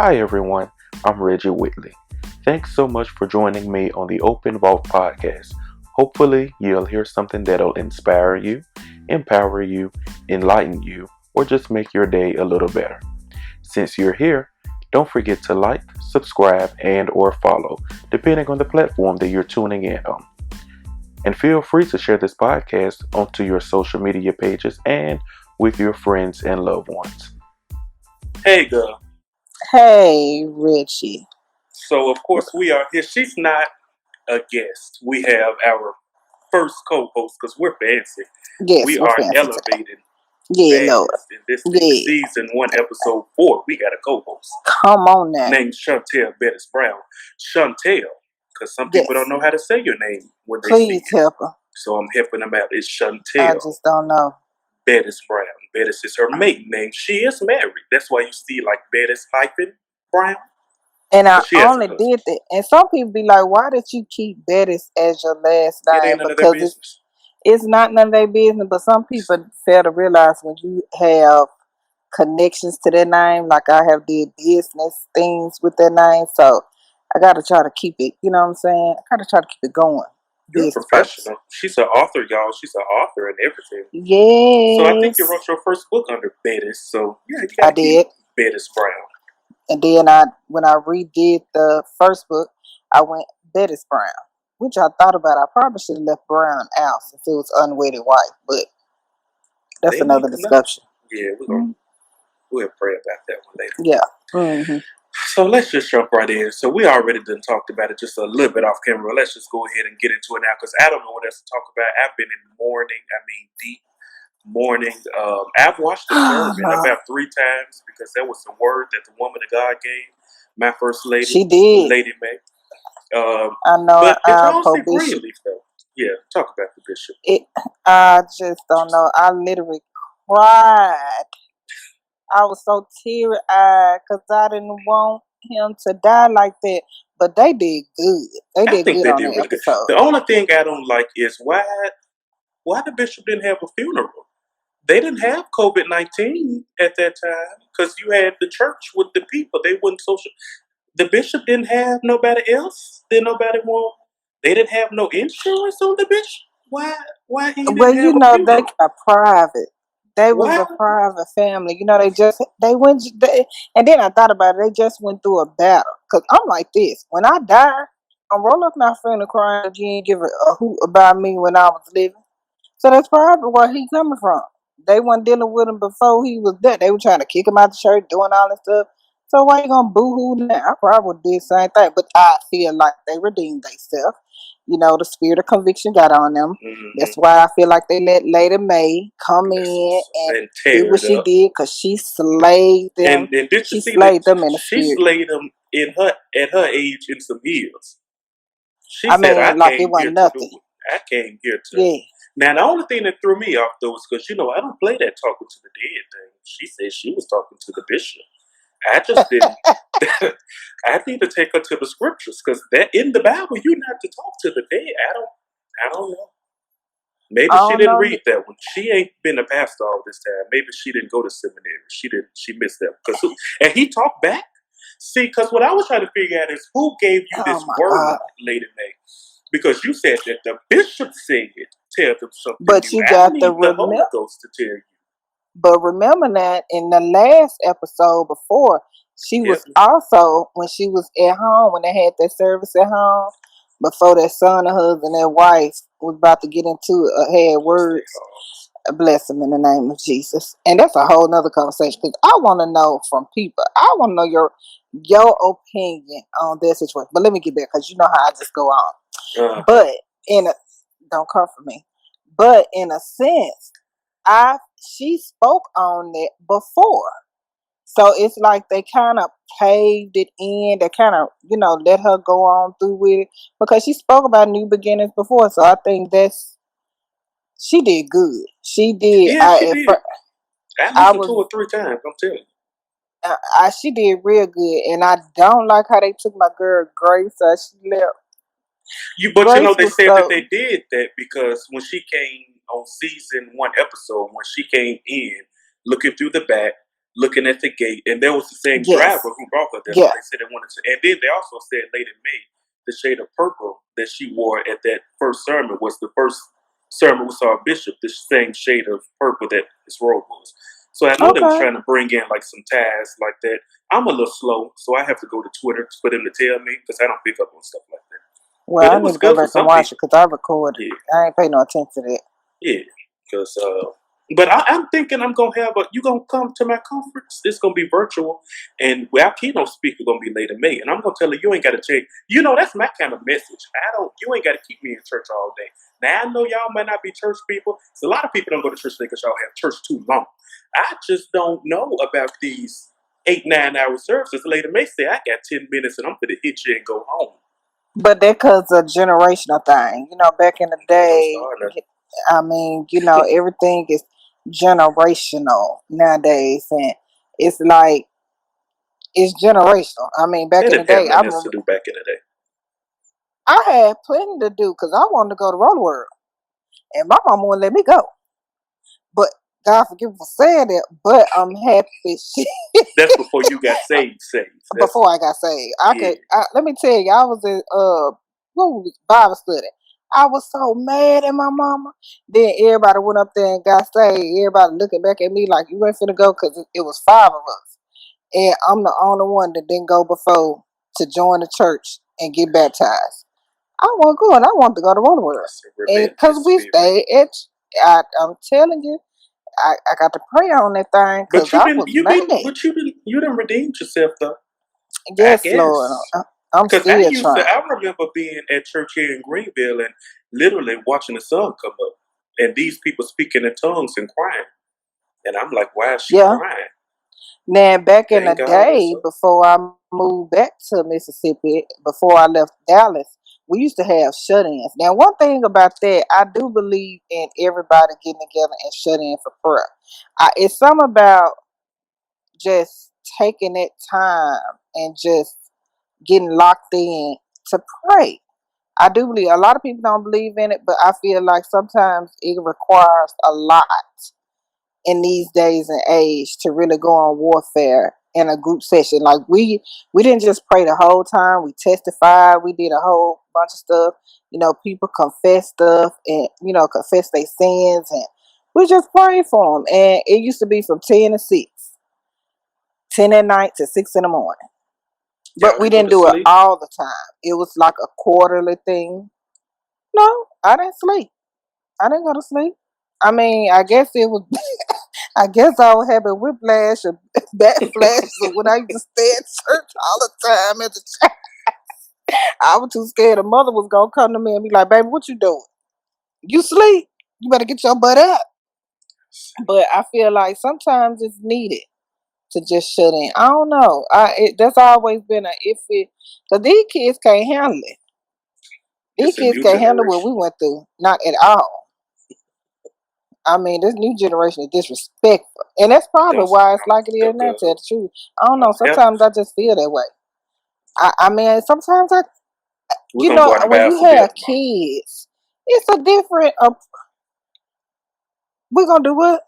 Hi everyone, I'm Reggie Whitley. Thanks so much for joining me on the Open Vault podcast. Hopefully, you'll hear something that'll inspire you, empower you, enlighten you, or just make your day a little better. Since you're here, don't forget to like, subscribe, and or follow, depending on the platform that you're tuning in on. And feel free to share this podcast onto your social media pages and with your friends and loved ones. Hey girl. Hey, Richie. So, of course, we are here. She's not a guest. We have our first co-host because we're fancy. Yes, we we're are fancy elevating Yeah, Lord. in this thing, season 1, episode 4. We got a co-host. Come on now. Named Shontal Bettis-Brown. Shontal, because some people don't know how to say your name when they see Please it. help her. So I'm helping them out. It's Shontal I just don't know. Bettis-Brown. Bettis is her maiden name. She is married. That's why you see like Bettis-Brown. And I only did that. And some people be like, why did you keep Bettis as your last name? It ain't none of their business. It's not none of their business, but some people fail to realize when you have connections to their name, like I have did business things with their name, so I gotta try to keep it, you know what I'm saying? I gotta try to keep it going. You're a professional. She's an author, y'all. She's an author and everything. Yes. So I think you wrote your first book under Bettis, so yeah, you I did. Bettis-Brown. And then when I redid the first book, I went Bettis-Brown, which I thought about. I probably should have left Brown out since it was unwedded wife, but that's another discussion. Yeah, we'll pray about that one later. Yeah. Mm-hmm. So let's just jump right in. So we already done talked about it just a little bit off camera. Let's just go ahead and get into it now because I don't know what else to talk about. I've been in mourning. Deep mourning. I've watched the sermon about 3 times because that was the word that the woman of God gave. My first lady. She did. Lady May. I know. But did y'all see Greenleaf though? Yeah, talk about the bishop. I just don't know. I literally cried. I was so teary-eyed because I didn't want him to die like that. But they did good. They did good on the episode. The only thing I don't like is why the bishop didn't have a funeral. They didn't have COVID-19 at that time because you had the church with the people. They weren't social. The bishop didn't have nobody else. They didn't have no insurance on the bishop. Why he didn't have a funeral? They are private. They was a private family. You know, they went, and then I thought about it. They just went through a battle. Because I'm like this. When I die, I'm rolling up my friend and crying if you ain't give a hoot about me when I was living. So that's probably where he coming from. They weren't dealing with him before he was dead. They were trying to kick him out the church, doing all this stuff. So why you gonna boo-hoo now? I probably did the same thing. But I feel like they redeemed themselves. You know, the spirit of conviction got on them. Mm-hmm. That's why I feel like they let Lady May come in and do what she did, because she slayed them. And did she slayed them in the spirit. She slayed them at her age in some years. She said, like it wasn't nothing. I came here to. Yeah. Now, the only thing that threw me off, though, is because, I don't play that talking to the dead thing. She said she was talking to the bishop. I just didn't. I need to take her to the scriptures because that in the Bible, you're not to talk to the dead. I don't know. Maybe she didn't read that one. She ain't been a pastor all this time. Maybe she didn't go to seminary. She missed that. And he talked back. See, because what I was trying to figure out is who gave you this word, Lady May? Because you said that the bishop said it. Tell them something. But you got the Holy Ghost to tell you. But remember that in the last episode before, she was also, when she was at home, when they had that service at home, before that son of hers and their wife was about to get into had words. Bless them in the name of Jesus. And that's a whole nother conversation because I want to know from people. I want to know your opinion on that situation. But let me get back because you know how I just go on. But don't come for me. But in a sense, she spoke on it before. So it's like they kind of paved it in. They kind of, let her go on through with it. Because she spoke about new beginnings before. So I think she did good. She did. Yeah, she did. I listened to her 3 times, I'm telling you. She did real good. And I don't like how they took my girl Grace. So she left. But they said that they did that because when she came on season 1 episode, when she came in looking through the back, looking at the gate, and there was the same Yes. driver who brought her there. Yeah. So they said they wanted to, and then they also said Lady May, the shade of purple that she wore at that first sermon was the first sermon we saw a bishop, the same shade of purple that his robe was. So I know they were trying to bring in like some ties like that. I'm a little slow, so I have to go to Twitter for them to tell me because I don't pick up on stuff like that. Well, I need to go back and watch it because I recorded. Yeah. I ain't pay no attention to that. Yeah, because but I'm thinking I'm gonna have you gonna come to my conference. It's gonna be virtual, and our keynote speaker gonna be Lady May, and I'm gonna tell her you ain't got to change. You know that's my kind of message. You ain't got to keep me in church all day. Now I know y'all might not be church people. So a lot of people don't go to church because y'all have church too long. I just don't know about these 8-9 hour services. Lady May said I got 10 minutes and I'm gonna hit you and go home. But that cause a generational thing. You know, back in the day, I mean, you know, everything is generational nowadays, and it's like it's generational. I mean, back in the day, I remember to do back in the day. I had plenty to do because I wanted to go to Road World, and my mom wouldn't let me go. But God forgive me for saying that, but I'm happy. That's before you got saved. Before I got saved, let me tell you, I was in Bible study. I was so mad at my mama. Then everybody went up there and got saved. Everybody looking back at me like you ain't finna go because it was 5 of us, and I'm the only one that didn't go before to join the church and get baptized. I wasn't going. I wanted to go to Road World, and because we stayed at. I'm telling you. I got to pray on that thing because I was mad. But you didn't redeem yourself though. Yes, Lord. I'm still trying. I remember being at church here in Greenville and literally watching the sun come up and these people speaking in tongues and crying, and I'm like, why is she crying? Now, back in the day, before I moved back to Mississippi, before I left Dallas, we used to have shut-ins. Now, one thing about that, I do believe in everybody getting together and shut in for prayer. It's something about just taking that time and just getting locked in to pray. I do believe a lot of people don't believe in it, but I feel like sometimes it requires a lot in these days and age to really go on warfare in a group session. Like we didn't just pray the whole time. We testified. We did a whole bunch of stuff. You know, people confess stuff and, you know, confess their sins, and we just prayed for them. And it used to be from 10 to 6, 10 at night to 6 in the morning. But we didn't do it all the time. It was like a quarterly thing. No, I didn't sleep. I didn't go to sleep. I mean, I guess it was. I guess I was having whiplash or backflash when I used to stay at church all the time as a child. I was too scared a mother was gonna come to me and be like, "Baby, what you doing? You sleep? You better get your butt up." But I feel like sometimes it's needed to just shut in. I don't know. That's always been an iffy because these kids can't handle it. These kids can't handle what we went through, not at all. I mean, this new generation is disrespectful. And that's probably why it's like it is now, to tell the truth. I don't know. Sometimes I just feel that way. I mean, sometimes when you have kids, it's a different... we're going to do what?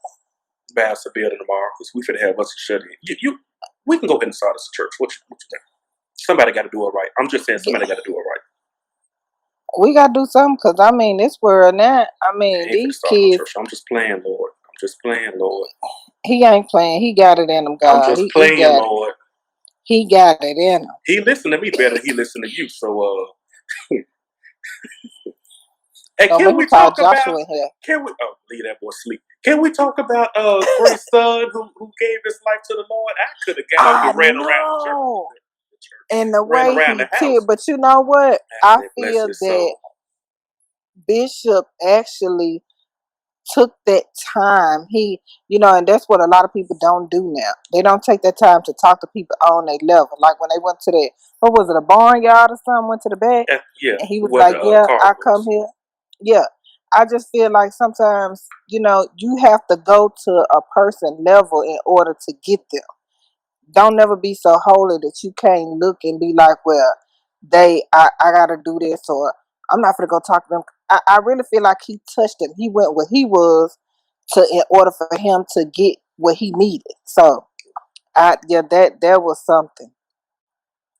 Bass a building tomorrow because we finna have us a shut in. We can go ahead and start us a church. What you think? Somebody got to do it right. I'm just saying somebody got to do it right. We got to do something because, I mean, this world now, I mean, these kids... I'm just playing, Lord. I'm just playing, Lord. He ain't playing. He got it in him, God. I'm just playing, Lord. He got it in him. He listened to me better than he listened to you, so... Hey, can we talk about... leave that boy sleep. Can we talk about Grace's son who gave his life to the Lord? I could have got up and ran around the church. And the way he did, but you know what? I feel that Bishop actually took that time. He, and that's what a lot of people don't do now. They don't take that time to talk to people on their level. Like when they went to what was it, a barnyard or something, went to the back? Yeah. And he was like, I come here. Yeah. I just feel like sometimes, you have to go to a person level in order to get them. Don't never be so holy that you can't look and be like, well, I gotta do this, or I'm not gonna go talk to them. I really feel like he touched him. He went where he was in order for him to get what he needed. So That was something.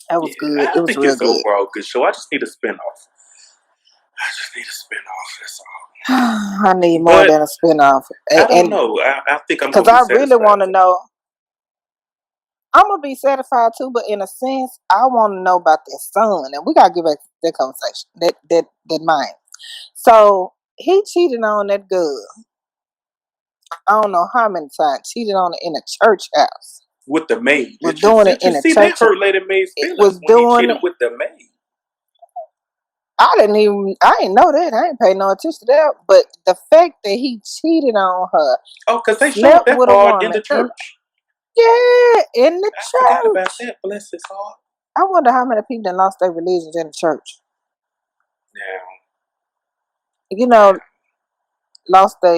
That was good. I It was think real it's good. overall good show. I just need a spinoff. That's all. I need more than a spinoff. I don't know. I think I'm because gonna be I really want to satisfied. know. I'm gonna be satisfied too, but in a sense, I want to know about their son, and we gotta get back to that conversation. That mine. So he cheated on that girl. I don't know how many times. Cheated on her in a church house. With the maid. Was doing it in a church. That hurt Lady Maid's feelings when he cheated with the maid. I didn't know that. I didn't pay no attention to that. But the fact that he cheated on her. Oh, because they showed that part in the church. In the church. I forgot about that. Bless his heart. I wonder how many people that lost their religions in the church. Now. Lost their,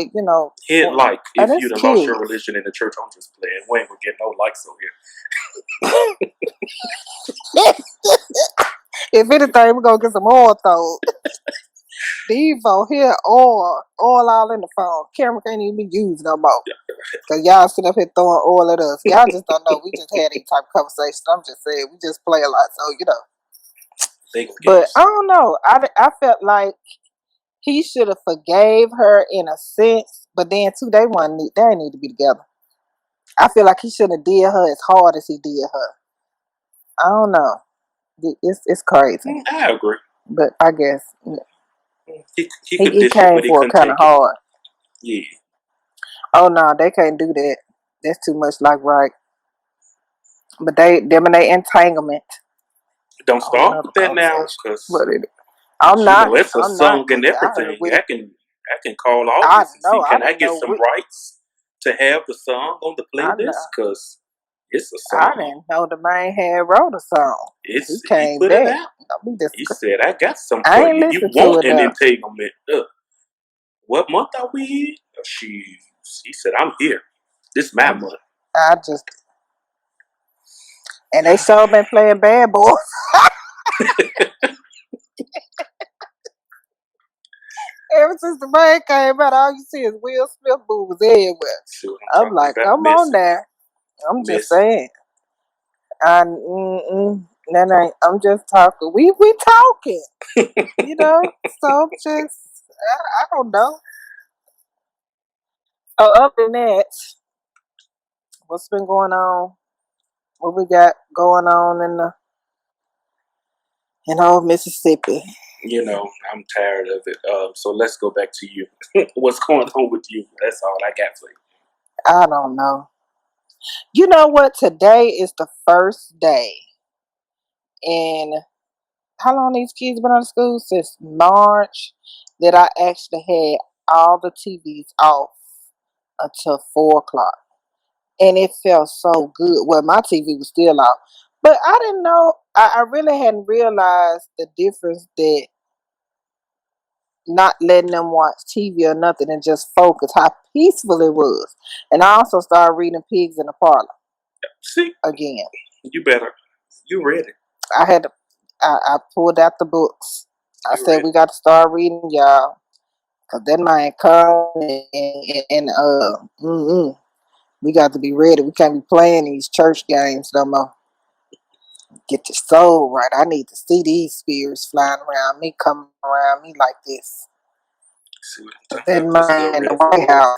hit like if you done lost your religion in the church. I'm just playing. We ain't gonna get no likes over here. If anything, we're gonna get some oil though. Devo here, oil all in the phone. Camera can't even be used no more. Cause y'all sit up here throwing oil at us. Y'all just don't know. We just had these type of conversations. I'm just saying, we just play a lot, so But I don't know. I felt like he should have forgave her in a sense, but then too, they ain't need to be together. I feel like he shouldn't have did her as hard as he did her. I don't know. It's crazy. I agree, but I guess he came for kind of hard. Yeah. Oh no, they can't do that. That's too much like right. But them and they entanglement. Don't start with that now, because I'm not. It's a song and everything. I can call all this and see, can I get some rights to have the song on the playlist? Because it's a song. I didn't know the man had wrote a song. He came put back. It out. He said, I got some for you. You want an entanglement. What month are we in? He said, I'm here. This is my month. And they sure been playing Bad Boys. Ever since the man came out, all you see is Will Smith movies everywhere. I'm like, come on there. I'm just saying. That ain't. I'm just talking. We talking. So just I don't know. Oh, other than that, what's been going on? What we got going on in old Mississippi? I'm tired of it. So let's go back to you. What's going on with you? That's all I got for you. I don't know. You know what? Today is the first day in how long these kids been out of school? Since March, that I actually had all the TVs off until 4 o'clock. And it felt so good. Well, my TV was still off. But I didn't know, I really hadn't realized the difference that not letting them watch TV or nothing and just focus, how peaceful it was. And I also started reading Pigs in the Parlor. See? Again. You better. You read it. I pulled out the books. I said, we got to start reading, y'all. Because that man come and we got to be ready. We can't be playing these church games no more. Get your soul right. I need to see these spirits flying around me, coming around me like this. That man in the White House.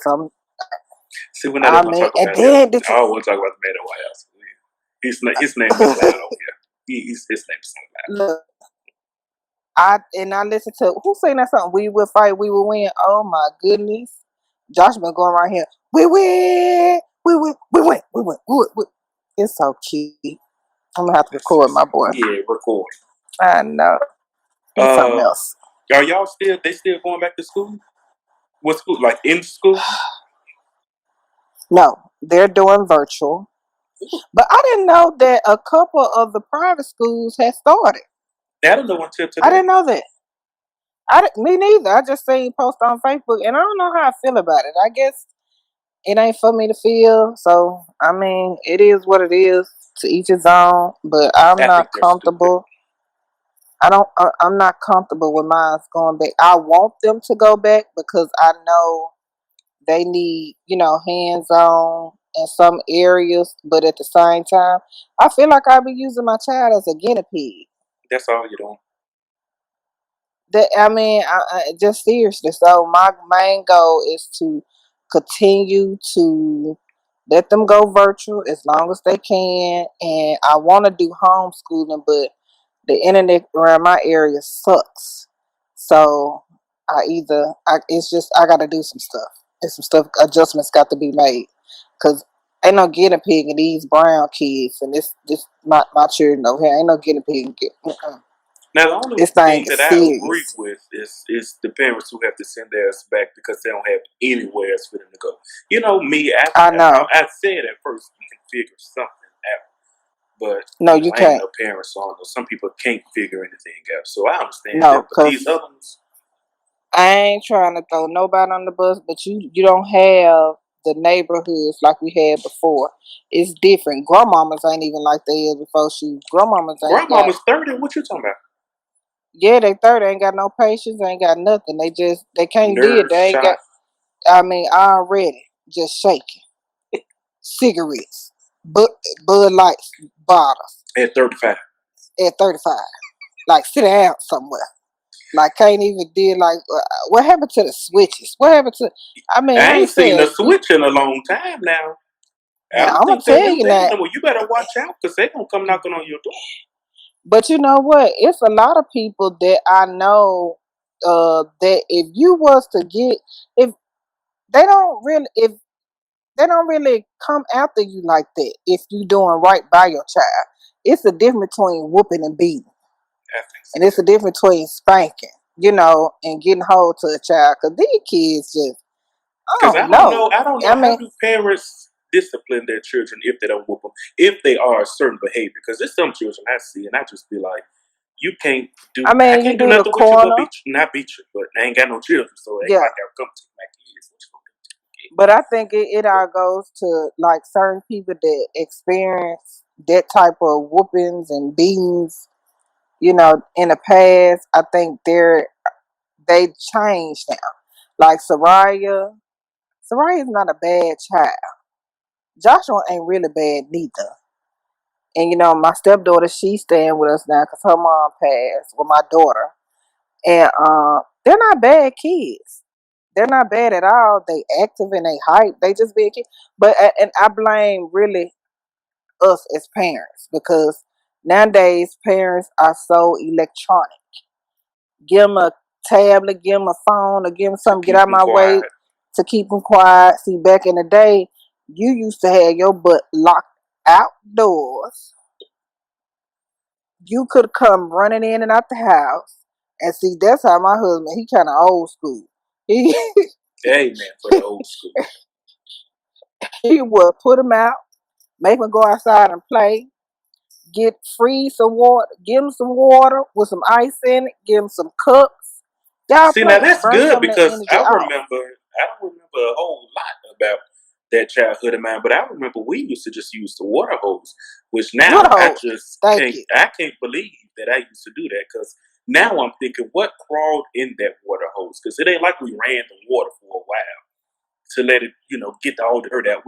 See, we're not going to talk about him. I want to talk about the man in the White House. His name is loud over here. His name is loud. Look, I listened to, who saying that something? We will fight, we will win. Oh my goodness. Josh been going right here. We win. It's so cute. I'm gonna have to record my boy. Yeah, record. I know. It's something else. Are y'all still going back to school? What school? Like in school? No, they're doing virtual. But I didn't know that a couple of the private schools had started. I didn't know until today. I didn't know that. Me neither. I just seen post on Facebook, and I don't know how I feel about it. I guess it ain't for me to feel. So I mean, it is what it is. To each his own. But I'm not comfortable. I'm not comfortable with mine going back. I want them to go back because I know they need, hands on in some areas, but at the same time, I feel like I be using my child as a guinea pig. That's all you're doing. I just seriously. So my main goal is to continue to let them go virtual as long as they can, and I want to do homeschooling, but the internet around my area sucks. So it's just I got to do some stuff. And some stuff adjustments got to be made because ain't no guinea pig in these brown kids, and this my children over here ain't no guinea pig. Now, the only This thing thing that is I agree serious. with is the parents who have to send theirs back because they don't have anywhere else for them to go. You know, me, I know. I said at first we can figure something out, but No, you know, you I ain't can't. no parents on those. Some people can't figure anything out, so I understand No, that. But these because other ones, I ain't trying to throw nobody on the bus, but you don't have the neighborhoods like we had before. It's different. Grandmamas ain't even like they is before. Grandmamas ain't got. grandmama's 30. What you talking about? Yeah, they 30. Ain't got no patience. Ain't got nothing. They can't do it. Nerve They ain't got. shot Already just shaking. Cigarettes, Bud Lights bottles at 35. at 35. Like sit down somewhere. Like can't even deal. Like what happened to the switches? What happened to? I I ain't ain't seen a saying. switch in a long time now. I Now don't I'm gonna think they tell do you that that. anymore. You better watch out because they gonna come knocking on your door. But you know what? It's a lot of people that I know that if you was to get if if they don't really come after you like that if you doing right by your child. It's a difference between whooping and beating. And it's a difference between spanking, and getting hold to a child. Because these kids just, I Because don't know. I don't know I how mean, do parents discipline their children if they don't whoop them, if they are a certain behavior. Because there's some children I see, and I just be like, I you can't do do the nothing with you but corner. not beat you, but I ain't got no children, so ain't Yeah. like I'll come to my kids. But I think it all goes to like certain people that experience that type of whoopings and beatings, in the past. I think they changed now. Like Soraya's not a bad child. Joshua ain't really bad neither. And my stepdaughter, she's staying with us now because her mom passed with my daughter. And they're not bad kids. They're not bad at all. They active and they hype. They just big kids. But and I blame really us as parents because nowadays parents are so electronic. Give them a tablet, give them a phone, or give them To something. Get keep out of them my way quiet. to keep them quiet. See, back in the day, you used to have your butt locked outdoors. You could come running in and out the house. And see, that's how my husband, he kind of old school. He Amen for the old school. he would put him out, make him go outside and play, freeze some water, give him some water with some ice in it, give him some cups. Y'all See, now play, that's burn good some of that because energy off. I don't remember a whole lot about that childhood of mine, but I remember we used to just use the water hose, which now Water hose. Thank you. I can't believe that I used to do that because now I'm thinking what crawled in that water hose because it ain't like we ran the water for a while to let it, get all the dirt out.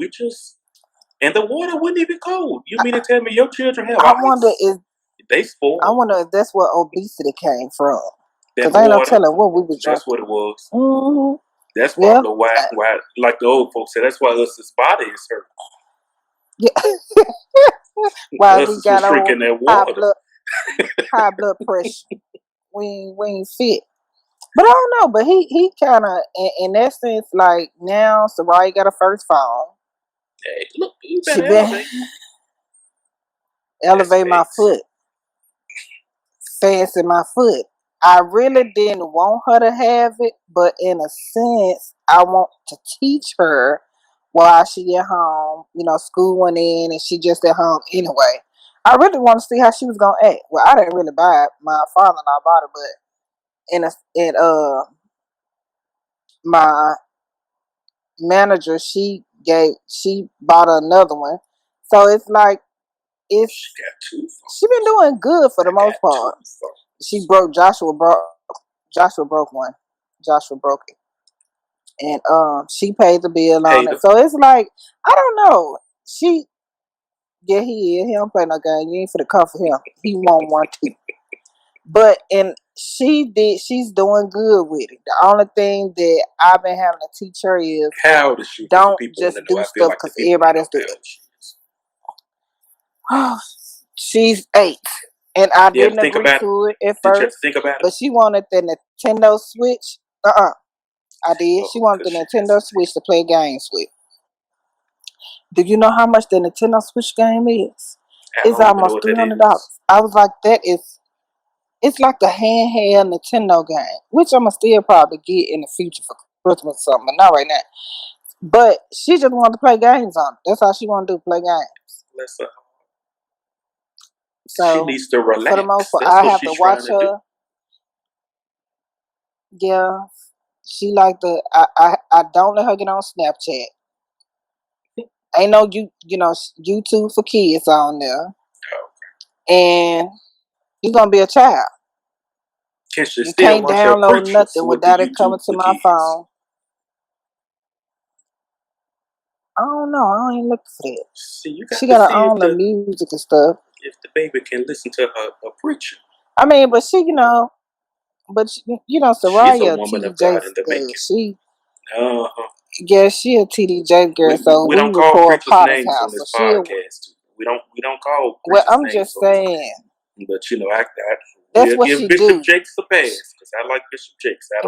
And the water wasn't even cold. You mean to tell me your children have I ice? wonder if They spoiled. that's where obesity came from. That Because ain't no water, telling what we was that's drinking. what it was. Mm-hmm. That's Yeah. probably why, like the old folks say, that's why us' body is hurt. Yeah. Why we Us was got old drinking that water. high blood pressure. We ain't fit. But I don't know. But he kind of in that sense, like now, Soraya got a first phone. Hey, look, you She better been elevate my foot, fancy my foot. I really didn't want her to have it, but in a sense, I want to teach her while she at home. School went in and she just at home anyway. I really want to see how she was gonna act. Well, I didn't really buy it. My father-in-law bought it, but my manager, she bought another one. So it's like she been doing good for the most part. Joshua broke one. Joshua broke it. And she paid the bill on it. Hater. So it's like, I don't know. Yeah, he is. He don't play no game. You ain't finna come for him. He won't want to. But she's doing good with it. The only thing that I've been having to teach her is how old is she? don't just do stuff because everybody's doing it. She's 8. And I didn't agree to it at first. Did you have to think about it? But she wanted the Nintendo Switch. I did. She wanted the Nintendo Switch to play games with. Do you know how much the Nintendo Switch game is? It's almost $300. I was like, it's like a handheld Nintendo game, which I'm going to still probably get in the future for Christmas or something, but not right now. But she just wanted to play games on it. That's all she wanted to do, play games. So she needs to relax. For the most part, I have to watch her. Yeah. She like the I don't let her get on Snapchat. Ain't no YouTube for kids on there. And you're gonna be a child. You can't download nothing without it coming to my phone. I don't know. I ain't looking for that. See, she got her own the music and stuff. If the baby can listen to her preacher. I mean, but she, Soraya, TD Jakes girl. Yeah, she a TD Jakes girl. So we don't call preachers' names on this podcast. We don't call. Well, I'm just saying. But that's what she Bishop do. Jakes a pass because I like Bishop Jakes. I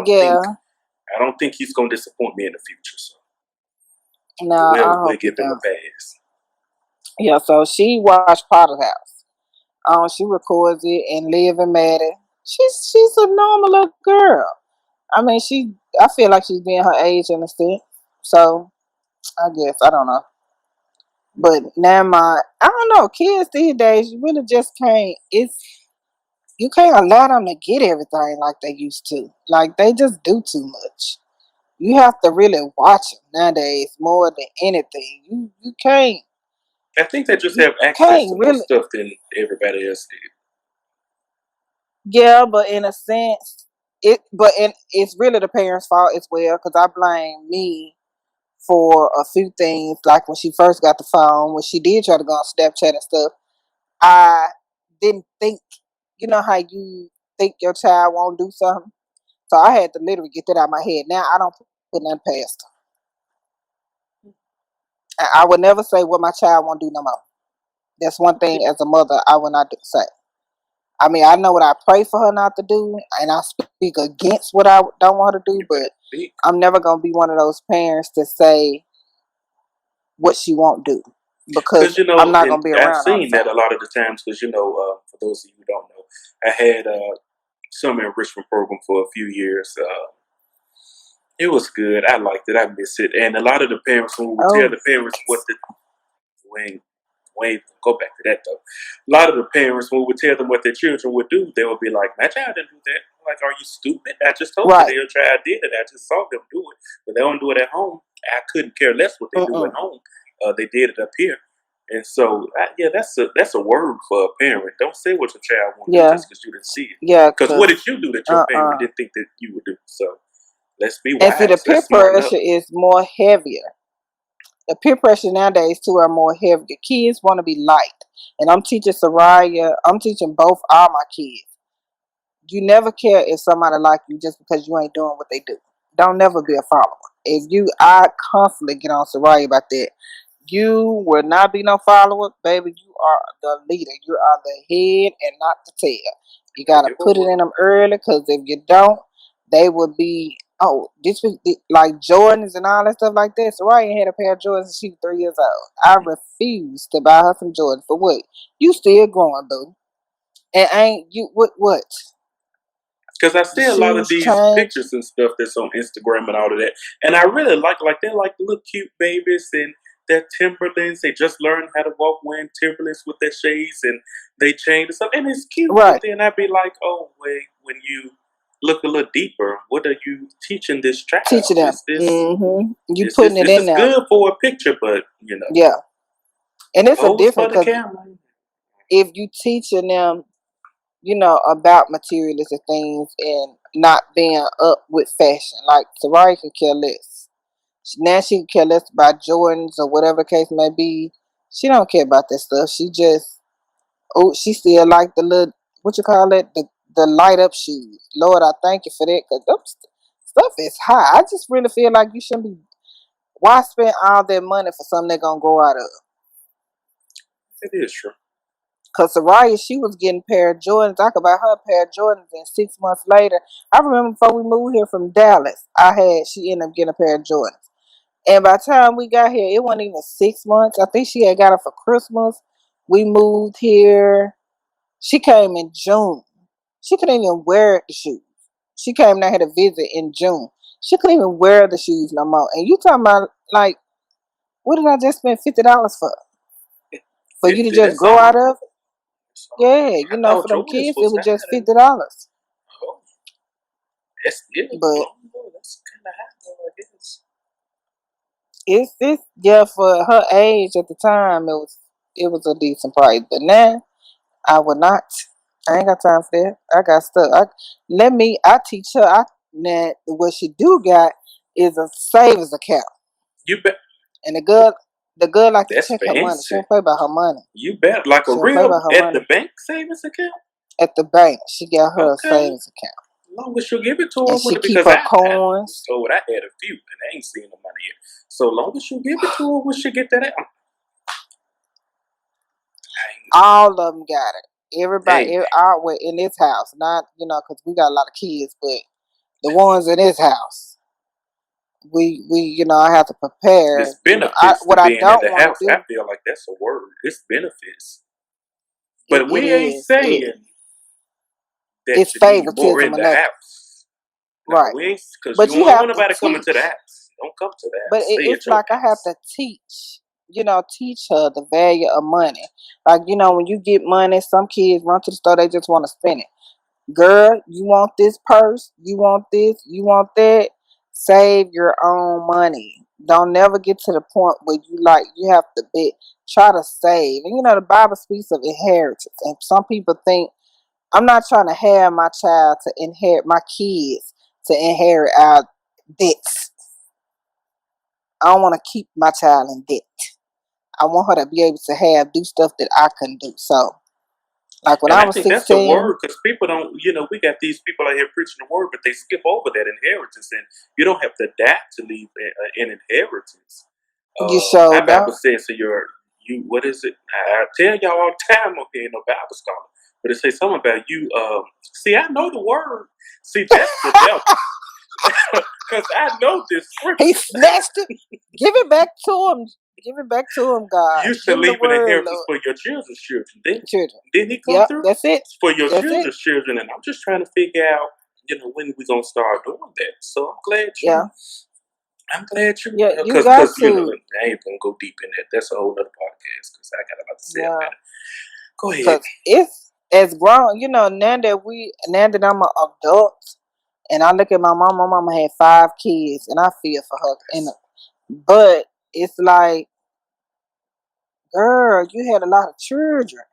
don't think he's gonna disappoint me in the future. So no, we'll give him a pass. Yeah, so she watched Potter's House. She records it and Liv and Maddie. She's a normal little girl. I mean, I feel like she's being her age in a sense. So I guess I don't know. But now I don't know. Kids these days, you really just can't. You can't allow them to get everything like they used to. Like they just do too much. You have to really watch them nowadays more than anything. You can't. I think they just have access to more stuff than everybody else did. Yeah, but in a sense, it's really the parents' fault as well. Because I blame me for a few things. Like when she first got the phone, when she did try to go on Snapchat and stuff, I didn't think. You know how you think your child won't do something? So I had to literally get that out of my head. Now I don't put nothing past her. I would never say what my child won't do no more. That's one thing as a mother I would not say. I mean, I know what I pray for her not to do, and I speak against what I don't want her to do, but I'm never going to be one of those parents to say what she won't do. Because I'm not going to be around. I've seen that a lot of the times because, for those of you who don't know, I had summer enrichment program for a few years. It was good. I liked it. I miss it. And a lot of the parents, when we would tell the parents what Wait, go back to that though. A lot of the parents, when we would tell them what their children would do, they would be like, "My child didn't do that." I'm like, are you stupid? I just told you your child did it. I just saw them do it, but they don't do it at home. I couldn't care less what they do at home. They did it up here, and so that's a word for a parent. Don't say what your child won't do just because you didn't see it. Yeah, because what did you do that your parent didn't think that you would do? So let's be wise. And see, the peer pressure is more heavier. The peer pressure nowadays too are more heavy. The kids want to be liked, and I'm teaching Soraya. I'm teaching both all my kids. You never care if somebody like you just because you ain't doing what they do. Don't never be a follower. I constantly get on Soraya about that. You will not be no follower, baby. You are the leader. You are the head and not the tail. You gotta put it in them early, because if you don't, they will be. This was like Jordans and all that stuff like that. Soraya had a pair of Jordans and she was 3 years old. I refused to buy her some Jordans. For what? You still growing, boo. And ain't you what? Because I see a lot of these pictures and stuff that's on Instagram and all of that. And I really like they're like the little cute babies and their Timberlands. They just learned how to walk wearing Timberlands with their shades and they change and stuff. And it's cute. Right. But then I'd be like, oh, wait, when you look a little deeper, what are you teaching this child? Teaching them. You putting it in there. It's good for a picture, but Yeah. And it's a different because if you teaching them, about materialistic things and not being up with fashion. Like Soraya can care less. Now she care less about Jordans or whatever the case may be. She don't care about that stuff. She just, she still like the little, what you call it, the light up shoes. Lord, I thank you for that, because stuff is high. I just really feel like you shouldn't be. Why spend all that money for something they're gonna grow out of? It is true. Cause Soraya, she was getting a pair of Jordans. I could buy her a pair of Jordans, and 6 months later, I remember before we moved here from Dallas, she ended up getting a pair of Jordans. And by the time we got here, it wasn't even 6 months. I think she had got it for Christmas. We moved here. She came in June. She couldn't even wear the shoes. She came down here to visit in June. She couldn't even wear the shoes no more. And you talking about, like, what did I just spend $50 for? For you to just grow out of? Yeah, you know, for them kids, it was just $50. Oh, that's good. But that's kind of high, though, I guess. It's yeah, for her age at the time, it was a decent price. But now, I would not. I ain't got time for that. I got stuff. I teach her. Now what she do got is a savings account. You bet. And the girl like to check her money. She don't play about her money. You bet, like a real at the bank savings account. At the bank, she got her a savings account. As long as you give it to her, she keep her coins. I had a few, and I ain't seen the money yet. So long as you give it to her, when she get that out. All of them got it. Everybody, in this house, not because we got a lot of kids, but the ones in this house, we I have to prepare. It's benefits. I don't want to do. I feel like that's a word. It's benefits, but we ain't saying that it's favoritism in the house. No, right? We ain't, because you don't want nobody coming to the house. Don't come to the house. But it's like I have to teach her the value of money. Like, when you get money, some kids run to the store, they just want to spend it. Girl, you want this purse, you want this, you want that, save your own money. Don't never get to the point where you have to try to save. And the Bible speaks of inheritance. And some people think, I'm not trying to have my child to inherit, my kids to inherit our debts. I don't want to keep my child in debt. I want her to be able to do stuff that I couldn't do. So, like when I was 16, that's a word, because people don't, we got these people out here preaching the word, but they skip over that inheritance, and you don't have to die to leave an inheritance. You sure the Bible says to what is it? I tell y'all all the time, okay, no Bible scholar, but it says something about you. See, I know the word. See, that's the devil. Because I know this scripture. He snatched it. Give it back to him. Give it back to him, God. You should leave an inheritance for your children's children. Didn't he come through? That's it. For your children's children. And I'm just trying to figure out, when we're going to start doing that. So I'm glad you. Yeah. I'm glad you. Yeah, you got to. I ain't going to go deep in that. That's a whole other podcast because I got a lot to say about it. Go ahead. Because it's as grown, now that I'm an adult, and I look at my mama had 5 kids, and I feel for her. But it's like, girl, you had a lot of children.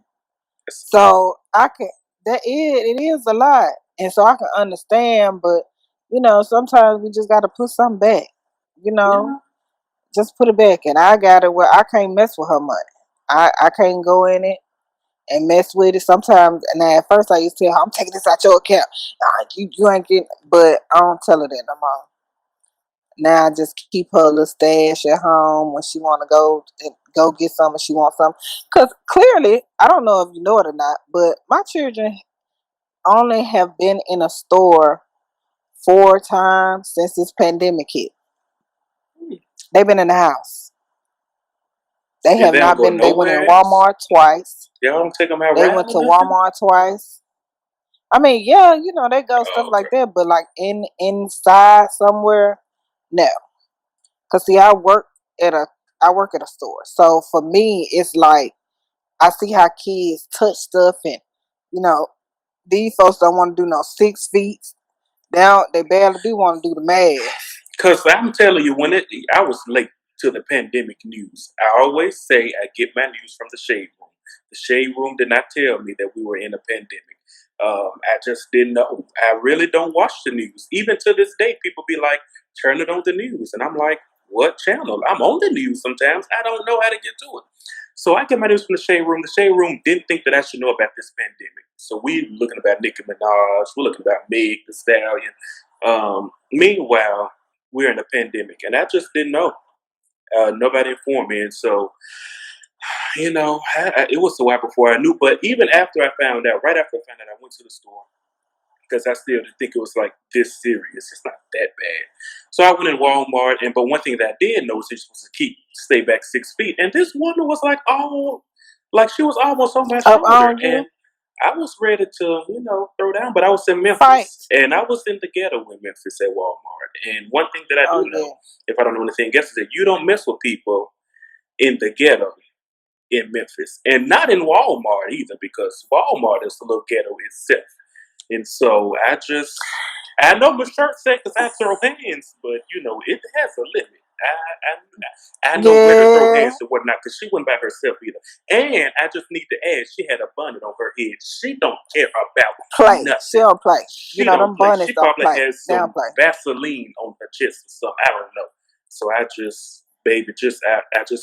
So it is a lot. And so I can understand, but, sometimes we just got to put something back, just put it back. And I got it where I can't mess with her money. I can't go in it and mess with it sometimes. And at first I used to tell her, I'm taking this out your account. You ain't getting, but I don't tell her that no more. Now I just keep her a little stash at home when she want to go get something, she wants something. Because clearly, I don't know if you know it or not, but my children only have been in a store 4 times since this pandemic hit. They've been in the house. They have not been. They went in Walmart twice. Y'all don't take them out. They went to Walmart twice. I mean, yeah, they go stuff like that, but like inside somewhere, no. Cause see, I work at a store, so for me, it's like I see how kids touch stuff, and these folks don't want to do no 6 feet. They barely do want to do the math. Cause I'm telling you, I was late to the pandemic news. I always say I get my news from the shade room. The shade room did not tell me that we were in a pandemic. I just didn't know. I really don't watch the news. Even to this day, people be like, turn it on the news. And I'm like, what channel? I'm on the news sometimes. I don't know how to get to it. So I get my news from the Shade Room. The Shade Room didn't think that I should know about this pandemic. So we looking about Nicki Minaj. We're looking about Meg Thee Stallion. Meanwhile, we're in a pandemic, and I just didn't know. Nobody informed me, and so it was a while before I knew. But even after I found out, right after I found out, I went to the store because I still didn't think it was like this serious. It's not that bad. So I went in Walmart, but one thing that I did notice is was to stay back 6 feet. And this woman was like she was almost on my shoulder, and I was ready to, throw down. But I was in Memphis, and I was in the ghetto in Memphis at Walmart. And one thing that I do know, if I don't know anything else, is that you don't mess with people in the ghetto in Memphis, and not in Walmart either, because Walmart is a little ghetto itself. And so I know my shirt said because I throw hands, but it has a limit. I know where to throw hands and whatnot, because she wasn't by herself either. And I just need to add, she had a bonnet on her head. She don't care about nothing. She don't play. She don't play. She probably has some Vaseline on her chest or something. I don't know. So I just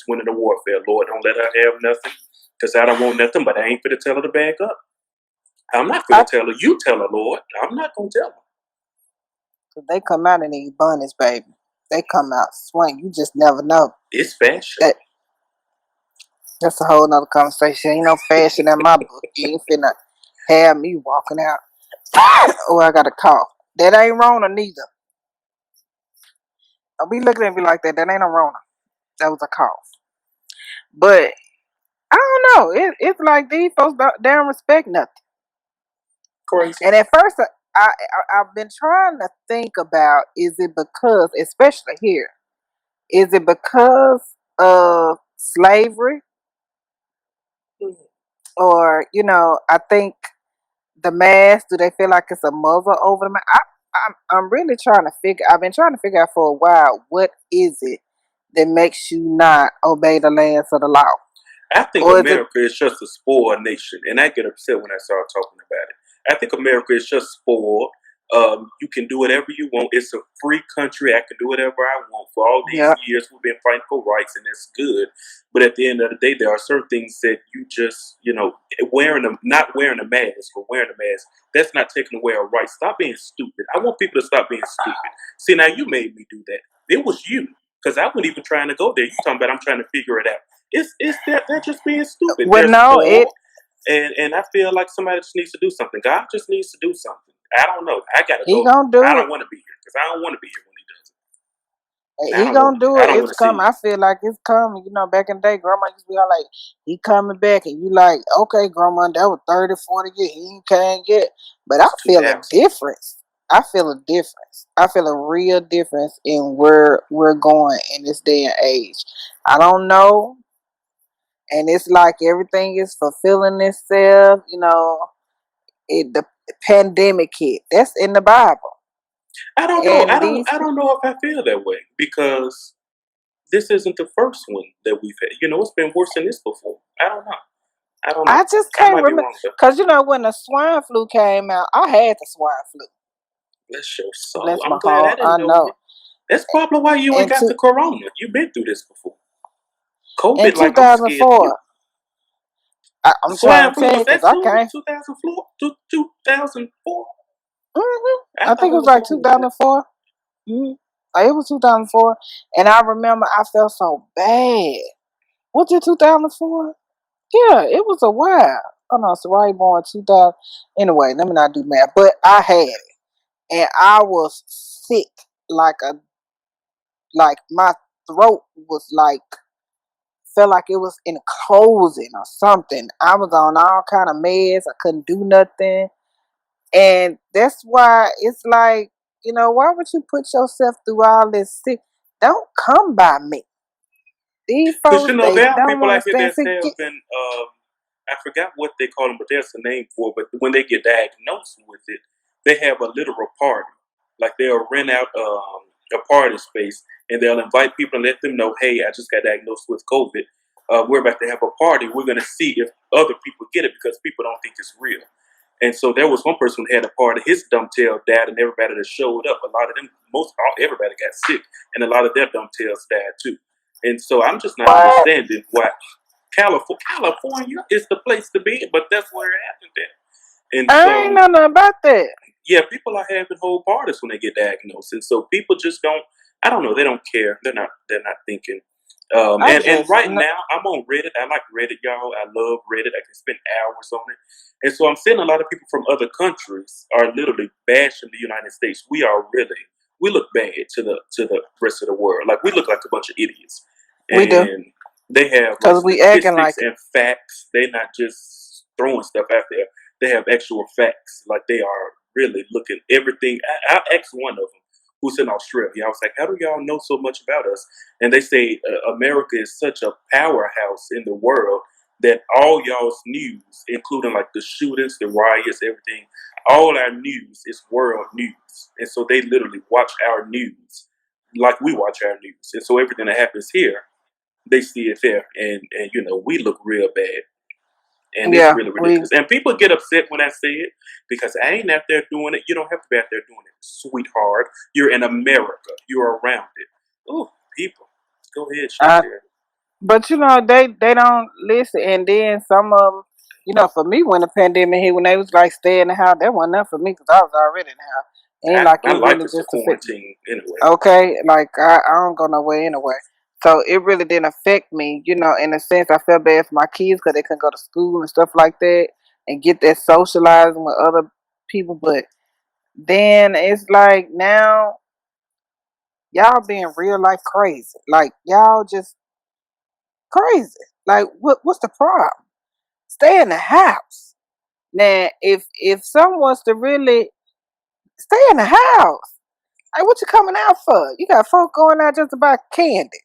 went into warfare. Lord, don't let her have nothing, because I don't want nothing, but I ain't finna tell her to back up. I'm not going to tell her. You tell her, Lord. I'm not going to tell her. They come out in these bunnies, baby. They come out swing. You just never know. It's fashion. That's a whole nother conversation. Ain't no fashion in my book. You ain't finna have me walking out. Oh, I got a cough. That ain't Rona neither. I'll be looking at me like that. That ain't a Rona. That was a cough. But I don't know. It's like these folks don't respect nothing. Crazy. And at first, I've been trying to think about, is it because, especially here, is it because of slavery? Mm-hmm. Or, I think the mask, do they feel like it's a muzzle over the mask? I'm really I've been trying to figure out for a while, what is it that makes you not obey the lands of the law? I think America is just a spoiled nation, and I get upset when I start talking about it. I think America is just spoiled. You can do whatever you want. It's a free country. I can do whatever I want. For all these years, we've been fighting for rights, and that's good. But at the end of the day, there are certain things that you just, not wearing a mask or wearing a mask, that's not taking away our rights. Stop being stupid. I want people to stop being stupid. See, now you made me do that. It was you, because I wasn't even trying to go there. You talking about I'm trying to figure it out. They're just being stupid. Well, and I feel like somebody just needs to do something. God just needs to do something. I don't know. I gotta go. He gonna do I don't want to be here, because I don't want to be here when he does it. He gonna do it. It's coming. I feel like it's coming. Back in the day, Grandma used to be all like, he coming back. And you like, okay, Grandma, that was 30, 40 years. He ain't came yet. But I feel a difference. I feel a real difference in where we're going in this day and age. I don't know. And it's like everything is fulfilling itself. The pandemic hit. That's in the Bible. I don't know. I don't know if I feel that way, because this isn't the first one that we've had. It's been worse than this before. I don't know. I just can't remember, because when the swine flu came out, I had the swine flu. Bless your soul. I'm glad I didn't know. That's probably why you ain't got the corona. You've been through this before. COVID, in 2004. I'm trying to tell you, because I can't. 2004. I think it was like 2004. It was 2004, and I remember I felt so bad. Was it 2004? Yeah, it was a while. Oh no, so right born 2000. Anyway, let me not do math, but I had it, and I was sick like my throat was felt like it was enclosing or something. I was on all kind of meds. I couldn't do nothing. And that's why it's like, why would you put yourself through all this sick? Don't come by me. These folks, there are people out here that have been, I forgot what they call them, but there's a name for it. But when they get diagnosed with it, they have a literal party. Like they'll rent out a party space, and they'll invite people and let them know, hey, I just got diagnosed with COVID. We're about to have a party. We're going to see if other people get it, because people don't think it's real. And so there was one person who had a party. His dumbtail died, and everybody that showed up, a lot of them, everybody got sick, and a lot of their dumbtails died too. And so I'm just not understanding why California is the place to be, but that's where it happened at. And I ain't know nothing about that. Yeah, people are having whole parties when they get diagnosed, and so people just don't. I don't know. They don't care. They're not thinking. And right now, I'm on Reddit. I like Reddit, y'all. I love Reddit. I can spend hours on it. And so I'm seeing a lot of people from other countries are literally bashing the United States. We look bad to the rest of the world. Like, we look like a bunch of idiots. And we do. They have because we acting like and facts. They're not just throwing stuff out there. They have actual facts. Like, they are really looking everything. I asked one of them, who's in Australia. I was like, how do y'all know so much about us? And they say America is such a powerhouse in the world that all y'all's news, including like the shootings, the riots, everything, all our news is world news. And so they literally watch our news like we watch our news. And so everything that happens here, they see it there. And we look real bad. And it's really ridiculous. And people get upset when I say it because I ain't out there doing it. You don't have to be out there doing it, sweetheart. You're in America. You're around it. Oh, people. Go ahead. But they don't listen. And then some of them, for me, when the pandemic hit, when they was like, stay in the house, that wasn't enough for me because I was already in the house. Ain't like it really just a quarantine anyway. Okay, like I don't go nowhere anyway. So it really didn't affect me, in a sense. I felt bad for my kids because they couldn't go to school and stuff like that and get that socializing with other people. But then it's like now y'all being real life crazy. Like y'all just crazy. Like what's the problem? Stay in the house. Now if someone wants to really stay in the house, like what you coming out for? You got folk going out just to buy candy.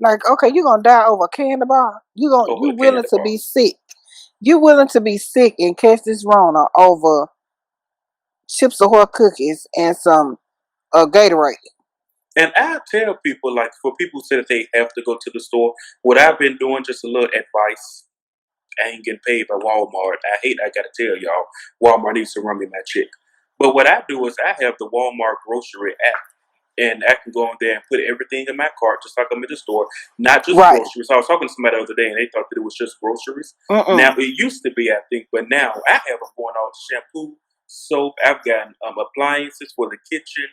Like, okay, you're gonna die over a candy bar? You willing to be sick? You willing to be sick and catch this Rona over Chips Ahoy cookies and some Gatorade? And I tell people, like, for people who say that they have to go to the store, what I've been doing, just a little advice. I ain't getting paid by Walmart. I gotta tell y'all, Walmart needs to run me my check. But what I do is I have the Walmart grocery app. And I can go on there and put everything in my cart, just like I'm in the store. Not just groceries. I was talking to somebody the other day, and they thought that it was just groceries. Now, it used to be, I think, but now I have them going on shampoo, soap. I've got appliances for the kitchen,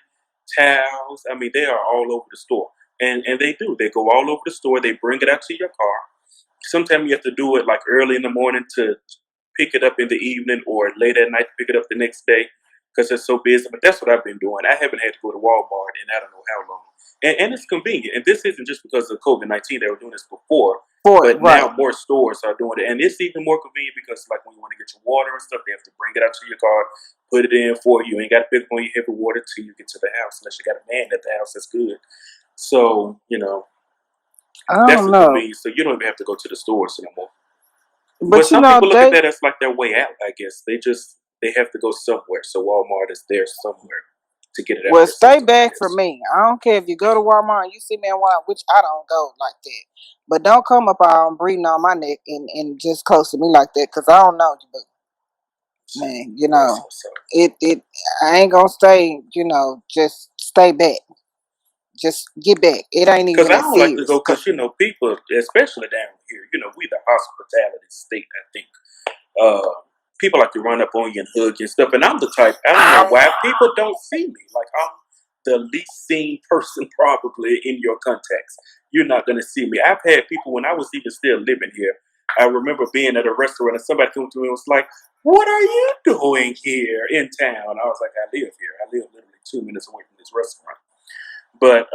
towels. I mean, they are all over the store. And they do. They go all over the store. They bring it out to your car. Sometimes you have to do it like early in the morning to pick it up in the evening or late at night to pick it up the next day because it's so busy. But that's what I've been doing. I haven't had to go to Walmart in I don't know how long. And it's convenient. And this isn't just because of COVID-19. They were doing this before. But now more stores are doing it. And it's even more convenient because like when you want to get your water and stuff, they have to bring it out to your car, put it in for you. You ain't got to pick up on your heavy water till you get to the house unless you got a man at the house that's good. So, that's the convenience. So you don't even have to go to the stores anymore. But some people look at that as like their way out, I guess. They have to go somewhere. So Walmart is there somewhere to get it out. Well, stay back from me. I don't care if you go to Walmart and you see me in Walmart, which I don't go like that. But don't come up on breathing on my neck and just close to me like that because I don't know you. But man, it I ain't gonna stay, just stay back. Just get back. It ain't even that serious. Because I don't like to go because, people, especially down here, we the hospitality state, I think. People like to run up on you and hug you and stuff. And I'm the type, I don't know why people don't see me. Like, I'm the least seen person probably in your contacts. You're not going to see me. I've had people, when I was even still living here, I remember being at a restaurant and somebody came to me and was like, what are you doing here in town? I was like, I live here. I live literally 2 minutes away from this restaurant. But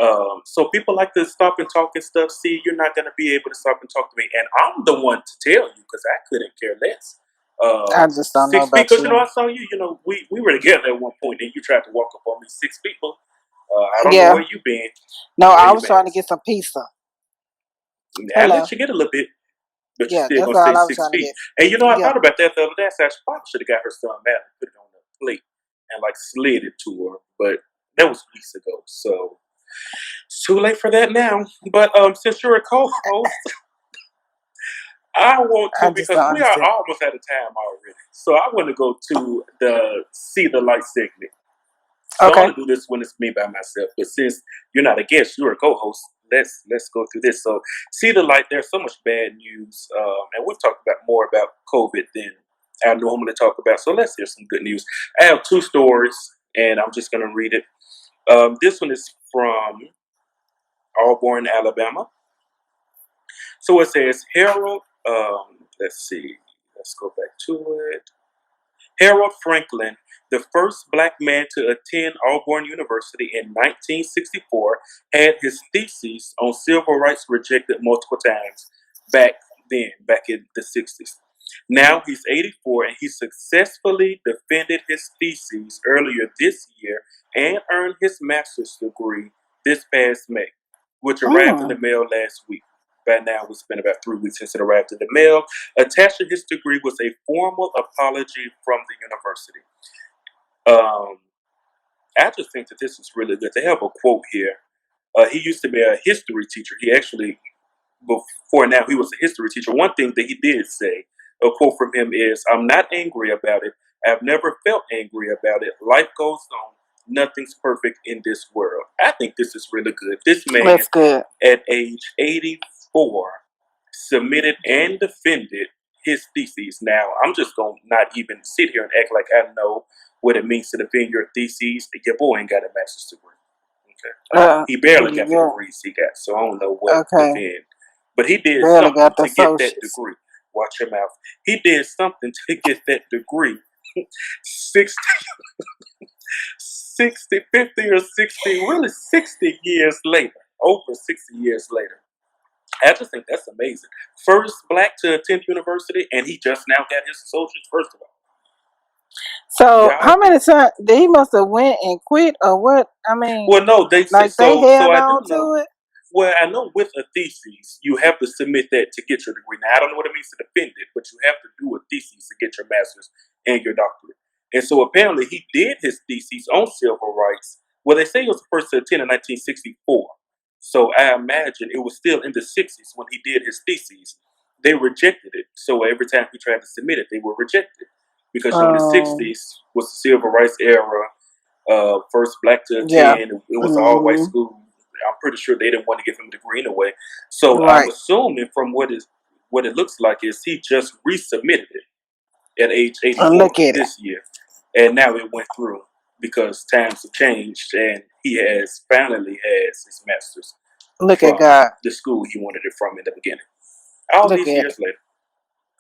so people like to stop and talk and stuff. See, you're not going to be able to stop and talk to me. And I'm the one to tell you because I couldn't care less. I just don't know about because, I saw you, we were together at one point and you tried to walk up on me. 6 people. I don't know where you been. No, I was trying to get some pizza. I let you get a little bit. But you're still going to say 6 feet. And I thought about that the other day. I said, I probably should have got her son mad and put it on the plate and like slid it to her. But that was weeks ago. So it's too late for that now. But since you're a co-host, I want I to just because don't we are understand. almost out of time already. So I want to go to the See the Light segment. So I Okay. want to do this when it's me by myself. But since you're not a guest, you're a co-host. Let's go through this. So See the Light. There's so much bad news, and we've talked about more about COVID than I normally talk about. So let's hear some good news. I have two stories, and I'm just going to read it. This one is from Auburn, Alabama. So it says Harold. Let's see. Let's go back to it. Harold Franklin, the first black man to attend Auburn University in 1964, had his thesis on civil rights rejected multiple times back in the 60s. Now he's 84 and he successfully defended his thesis earlier this year and earned his master's degree this past May, which arrived in the mail last week. By now, it's been about 3 weeks since it arrived in the mail. Attached to his degree was a formal apology from the university. I just think that this is really good. They have a quote here. He used to be a history teacher. He actually, before now, he was a history teacher. One thing that he did say, a quote from him is, "I'm not angry about it. I've never felt angry about it. Life goes on. Nothing's perfect in this world." I think this is really good. This man, That's good. at age 84, submitted and defended his theses. Now, I'm just going to not even sit here and act like I know what it means to defend your theses. Your boy ain't got a master's degree. Okay. He barely got the degrees he got, so I don't know what to defend. But he did Barely something got the to get that associates. degree. Watch your mouth. He did something to get that degree. 50 or 60, really 60 years later, over 60 years later. I just think that's amazing. First black to attend university, and he just now got his associates, first of all. So how many times he must have went and quit or what? I mean, well, no, they like so, they held so I on do know. to it. Well, I know with a thesis, you have to submit that to get your degree. Now, I don't know what it means to defend it, but you have to do a thesis to get your master's and your doctorate. And so apparently he did his thesis on civil rights. Well, they say he was the first to attend in 1964. So I imagine it was still in the 60s when he did his thesis. They rejected it. So every time he tried to submit it, they were rejected. Because in the 60s was the civil rights era, first black to attend. It was an all-white school. I'm pretty sure they didn't want to give him a degree anyway. So I'm assuming from what it looks like is he just resubmitted it at age 84 this year. And now it went through because times have changed and he finally has his master's from the school he wanted it from in the beginning. All these years later.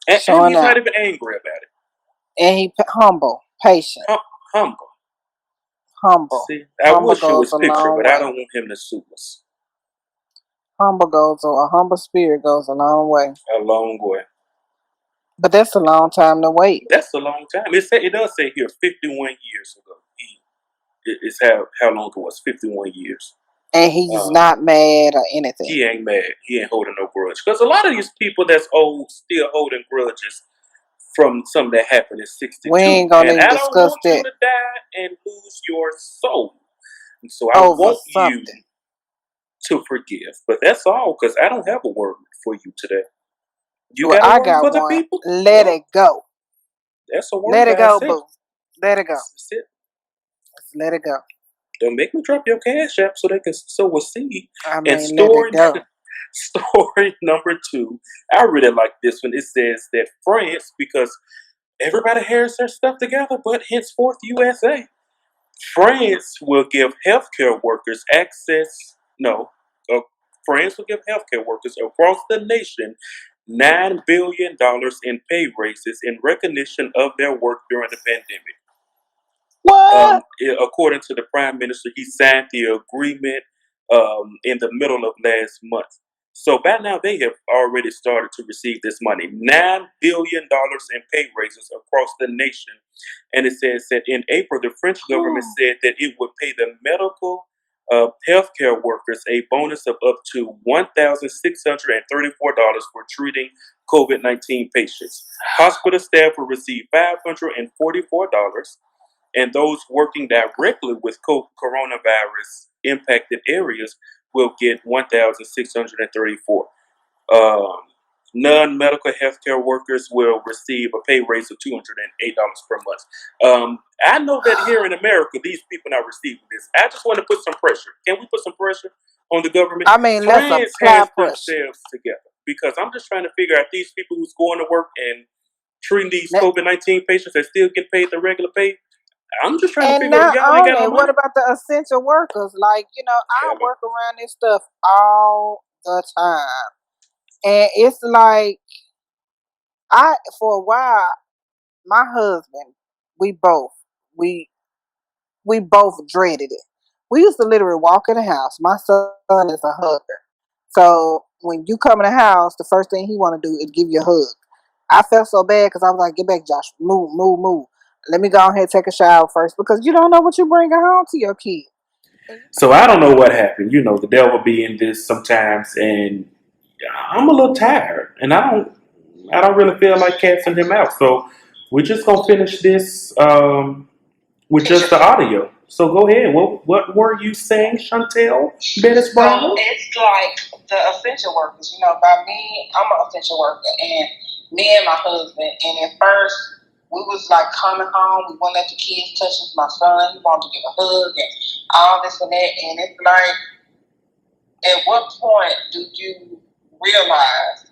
And he's not even angry about it. And he humble, patient. Humble. See, I wish it was picture, but I don't want him to sue us. A humble spirit goes a long way. A long way. But that's a long time to wait. That's a long time. It does say here 51 years ago. It's how long it was, 51 years. And he's not mad or anything. He ain't mad. He ain't holding no grudge. Because a lot of these people that's old still holding grudges from something that happened in 62. We ain't gonna even discuss that. I don't want you to die and lose your soul. And so I want you to forgive. But that's all, because I don't have a word for you today. You got a word for the people? Let it go. That's a word. Let it go, boo. Let it go. That's it. Let it go. Don't make me drop your cash app so they can sow a seed. I mean, story number 2. I really like this one. It says that France, because everybody has their stuff together, but henceforth USA. France will give healthcare workers France will give healthcare workers across the nation $9 billion in pay raises in recognition of their work during the pandemic. What? According to the Prime Minister, he signed the agreement in the middle of last month. So by now, they have already started to receive this money. $9 billion in pay raises across the nation. And it says that in April, the French government said that it would pay the medical healthcare workers a bonus of up to $1,634 for treating COVID-19 patients. Hospital staff will receive $544. And those working directly with coronavirus impacted areas will get $1,634. non-medical healthcare workers will receive a pay raise of $208 per month. I know that here in America, these people are not receiving this. I just want to put some pressure. Can we put some pressure on the government? I mean, let's Friends apply has pressure. themselves together, because I'm just trying to figure out these people who's going to work and treating these COVID-19 patients that still get paid the regular pay. I'm just trying to figure out, y'all ain't got no money. What about the essential workers? Like, I work around this stuff all the time. And it's like, for a while, my husband, we both dreaded it. We used to literally walk in the house. My son is a hugger. So when you come in the house, the first thing he want to do is give you a hug. I felt so bad because I was like, get back, Josh. Move. Let me go ahead and take a shower first, because you don't know what you're bringing home to your kid. So I don't know what happened. The devil be in this sometimes, and I'm a little tired, and I don't really feel like casting him out. So we're just gonna finish this with just the audio. So go ahead. What were you saying, Shontal Bettis-Brown? So it's like the essential workers. By me, I'm an essential worker, and me and my husband. And at first, we was like coming home. We wouldn't let the kids touch us. My son, he wanted to give a hug and all this and that. And it's like, at what point do you realize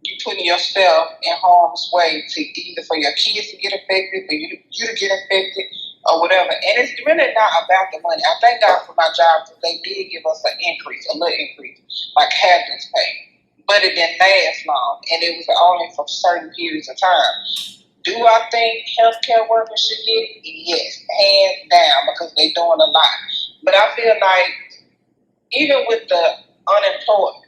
you putting yourself in harm's way to either for your kids to get affected, for you to get infected, or whatever? And it's really not about the money. I thank God for my job, because they did give us an increase, a little increase, like captain's pay. But it didn't last long, and it was only for certain periods of time. Do I think healthcare workers should get it? Yes, hands down, because they're doing a lot. But I feel like even with the unemployment,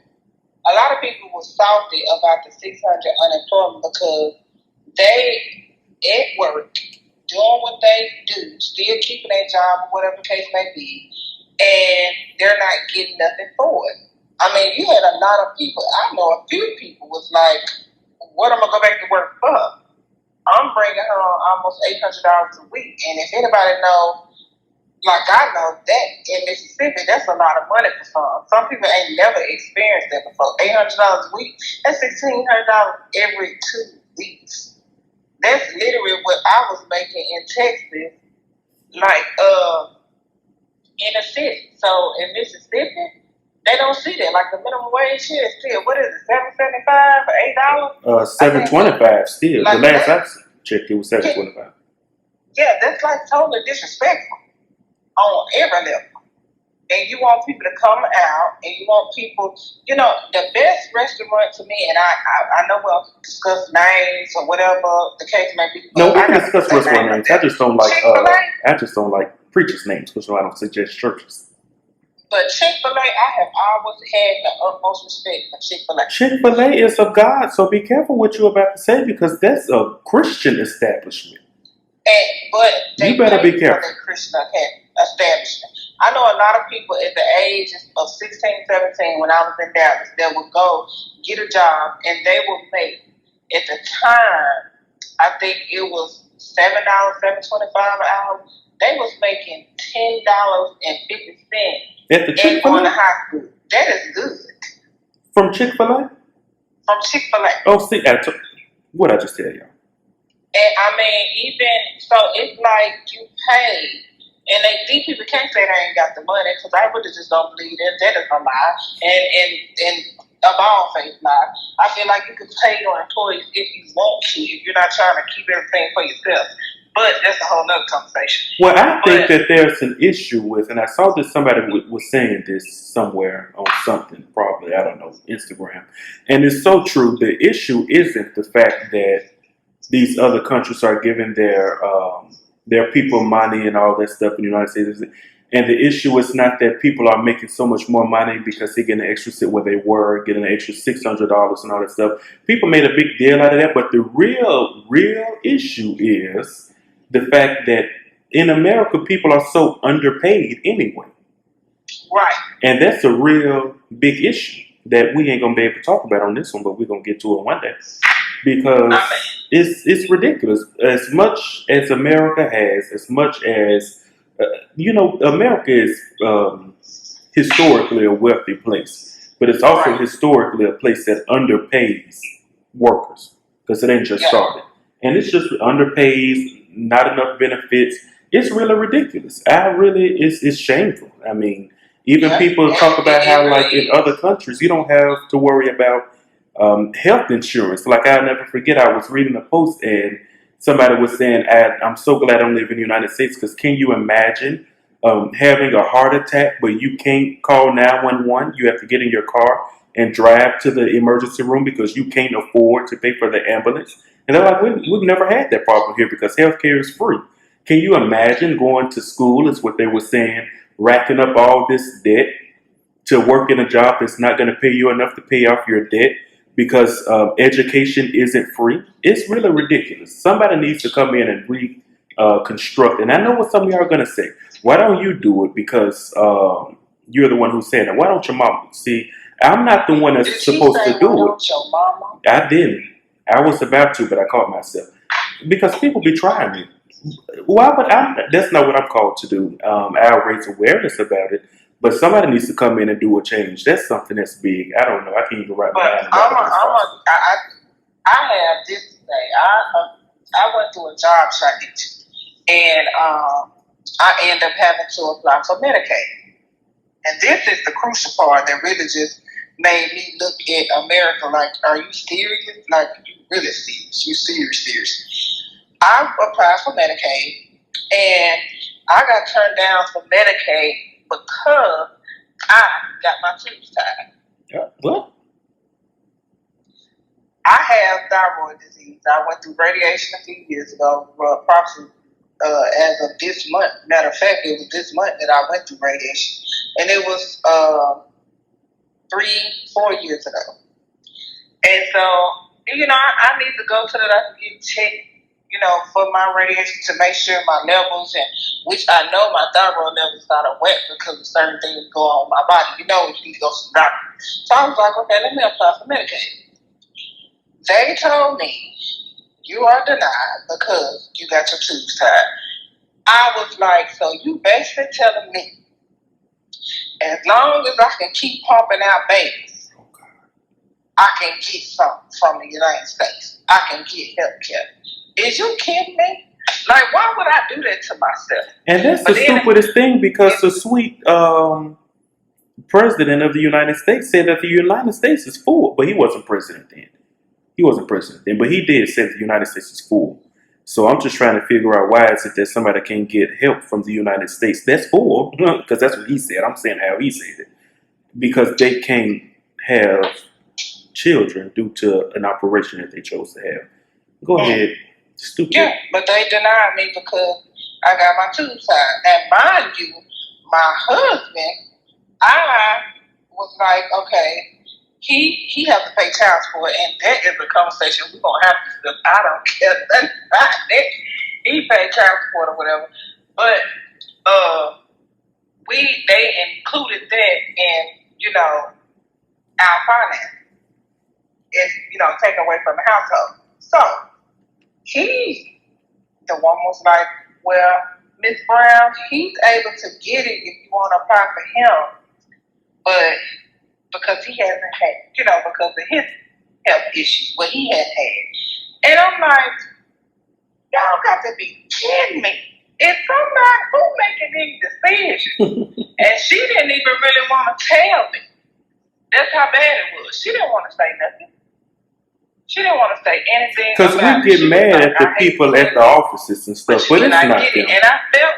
a lot of people were salty about the 600 unemployment, because they at work doing what they do, still keeping their job, or whatever the case may be, and they're not getting nothing for it. I mean, you had a lot of people. I know a few people was like, "What am I going to go back to work for? I'm bringing home almost $800 a week." And if anybody know, like I know, that in Mississippi, that's a lot of money for some. Some people ain't never experienced that before. $800 a week, that's $1,600 every 2 weeks. That's literally what I was making in Texas, like in the city. So in Mississippi, they don't see that. Like the minimum wage here is still, what is it, $7.75 or $8? $7.25 still. Like the last I checked, it was $7.25. Yeah, that's like totally disrespectful on every level. And you want people to come out, and you want people, the best restaurant to me, and I know we'll discuss names or whatever the case may be. No, we can discuss restaurant names. I just don't like preachers' names, because I don't suggest churches. But Chick-fil-A, I have always had the utmost respect for Chick-fil-A. Chick-fil-A is of God, so be careful what you're about to say, because that's a Christian establishment. But you better be careful. Christian establishment. I know a lot of people at the ages of 16, 17, when I was in Dallas, that would go get a job, and they would make, at the time, I think it was $7.25 an hour. They was making $10.50 at the Chick-fil-A? On the high school. That is good. From Chick-fil-A? From Chick-fil-A. Oh, see, what I just tell y'all. And I mean, even so, it's like you pay, and these people can't say they ain't got the money, because I really just don't believe that is a lie, and a bald-faced lie. I feel like you can pay your employees if you want to, if you're not trying to keep everything for yourself. But that's a whole nother conversation. Well, I think that there's an issue with, and I saw that somebody was saying this somewhere on something, probably, I don't know, Instagram, and it's so true. The issue isn't the fact that these other countries are giving their people money and all that stuff in the United States. And the issue is not that people are making so much more money because they get an extra sit where they were, getting an extra $600 and all that stuff. People made a big deal out of that, but the real issue is the fact that in America, people are so underpaid anyway. Right. And that's a real big issue that we ain't going to be able to talk about on this one, but we're going to get to it one day. Because it's ridiculous. As much as America has, as much as, America is historically a wealthy place. But it's also historically a place that underpays workers because it ain't just started. And it's just underpaid, not enough benefits. It's really ridiculous. It's shameful. I mean, even people talk about how, like, in other countries, you don't have to worry about health insurance. Like, I'll never forget, I was reading a post and somebody was saying, I'm so glad I don't live in the United States because can you imagine having a heart attack, but you can't call 911? You have to get in your car and drive to the emergency room because you can't afford to pay for the ambulance. And they're like, we've never had that problem here because healthcare is free. Can you imagine going to school, is what they were saying, racking up all this debt to work in a job that's not going to pay you enough to pay off your debt because education isn't free? It's really ridiculous. Somebody needs to come in and reconstruct. And I know what some of y'all are going to say. Why don't you do it? Because you're the one who said it. Why don't your mom? See, I'm not the one that's supposed to do it. Your mama? I didn't. I was about to, but I caught myself. Because people be trying me. Why would I? That's not what I'm called to do. I'll raise awareness about it. But somebody needs to come in and do a change. That's something that's big. I don't know. I can't even write my mind. I have this to say. I went through a job shortage, and I ended up having to apply for Medicaid. And this is the crucial part that really just made me look at America like, are you serious? Like, you really serious? You serious? I applied for Medicaid, and I got turned down for Medicaid because I got my tubes tied. Yeah. What? I have thyroid disease. I went through radiation a few years ago, approximately as of this month. Matter of fact, it was this month that I went through radiation. And it was 3-4 years ago. And so, I need to go to the doctor to get checked, for my radiation to make sure my levels, and which I know my thyroid levels out of whack because of certain things go on in my body. You need to go to the doctor. So I was like, okay, let me apply for Medicaid. They told me, you are denied because you got your tubes tied. I was like, so you basically telling me, as long as I can keep pumping out babies, I can get something from the United States. I can get health care. Is you kidding me? Like, why would I do that to myself? And that's the stupidest thing because the sweet president of the United States said that the United States is full, but he wasn't president then. But he did say the United States is full. So I'm just trying to figure out why is it that somebody can't get help from the United States that's full, because that's what he said. I'm saying how he said it. Because they can't have children due to an operation that they chose to have. Go ahead. Stupid. Yeah, but they denied me because I got my tubes tied. And mind you, my husband, I was like, okay, he has to pay child support, and that is a conversation we're gonna have to discuss. I don't care nothing about that. He paid child support or whatever, but they included that in our finance. It's taken away from the household. So the one was like, well, Miss Brown, he's able to get it if you want to apply for him, but because he hasn't had, because of his health issues, what he has had. And I'm like, y'all got to be kidding me. It's somebody who making these decisions. And she didn't even really want to tell me. That's how bad it was. She didn't want to say nothing. She didn't want to say anything. Because we get mad at the people at the offices and stuff, but it's not them. And I felt,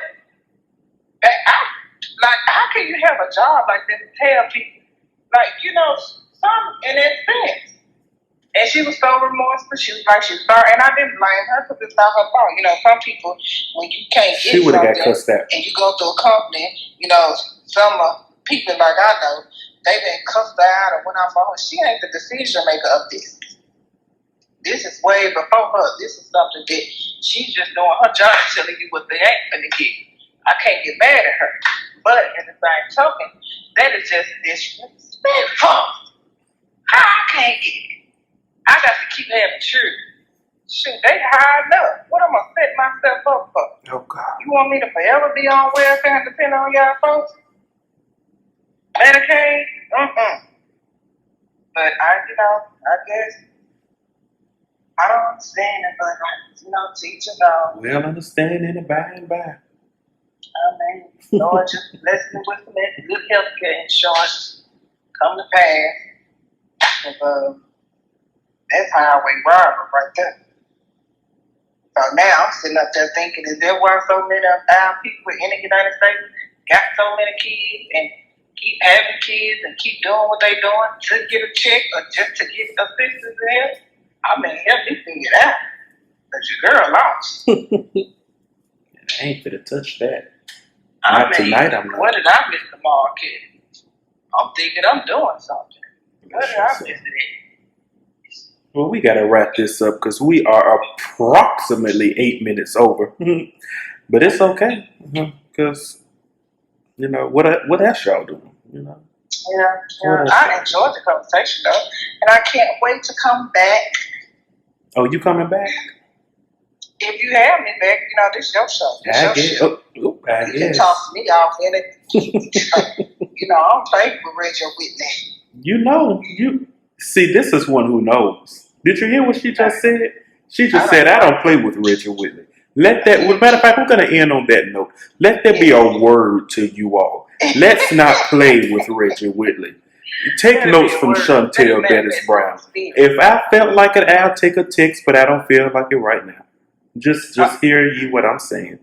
how can you have a job like this and tell people, some in that sense? And she was so remorseful. She was sorry, and I didn't blame her because it's not her fault. Some people, when you can't get she would have got cussed out, and you go to a company, some people like I know, they've been cussed out or went off on her. She ain't the decision maker of this. This is way before her. This is something that she's just doing her job, telling you what they ain't gonna get. I can't get mad at her. But in the same token, that is just disrespectful. How I can't get it? I got to keep having children. Shoot, they high enough. What am I set myself up for? Oh, God. You want me to forever be on welfare and depend on y'all folks? Medicaid? But I guess I don't understand it, but teach us all. We'll understand in the by and by. Amen. Lord, just bless me with some good health care insurance come to pass. Because that's highway robbery right there. So now I'm sitting up there thinking, is there why so many of our people in the United States got so many kids and keep having kids and keep doing what they doing to get a check or just to get assistance in help? I mean, help me figure it out. Because your girl lost. I ain't finna touch that. Not tonight, I'm not. What did I miss the market? I'm thinking I'm doing something. What did I miss it? Well, we gotta wrap this up because we are approximately 8 minutes over. But it's okay. Because, what else y'all doing? Yeah. I enjoyed the conversation though. And I can't wait to come back. Oh, you coming back? If you have me back, this is your show. This your show. You can talk to me off in it. I'm playing with Reggie Whitley. See, this is one who knows. Did you hear what she just said? She just said, I don't play with Reggie Whitley. Matter of fact, we're going to end on that note. Let there be a word to you all. Let's not play with Reggie Whitley. Take notes from Shontal Bettis-Brown. If I felt like it, I'll take a text, but I don't feel like it right now. Just hear you what I'm saying.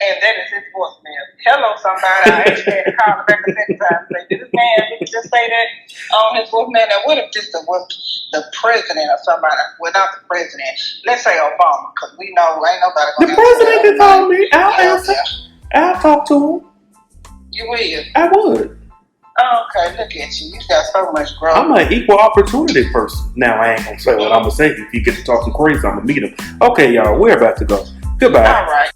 And that is his voicemail. Hello, somebody. I actually had to call the back a second time and say, did this man just say that on his voicemail? Now, what if this was the president or somebody? Well, not the president. Let's say Obama, because we know ain't nobody going to The president can call me. I'll answer. I'll talk to him. You will? I would. Oh, okay, look at you. You got so much growth. I'm an equal opportunity person. Now, I ain't going to say what I'm going to say. If he gets to talking crazy, I'm going to meet him. Okay, y'all, we're about to go. Goodbye. All right.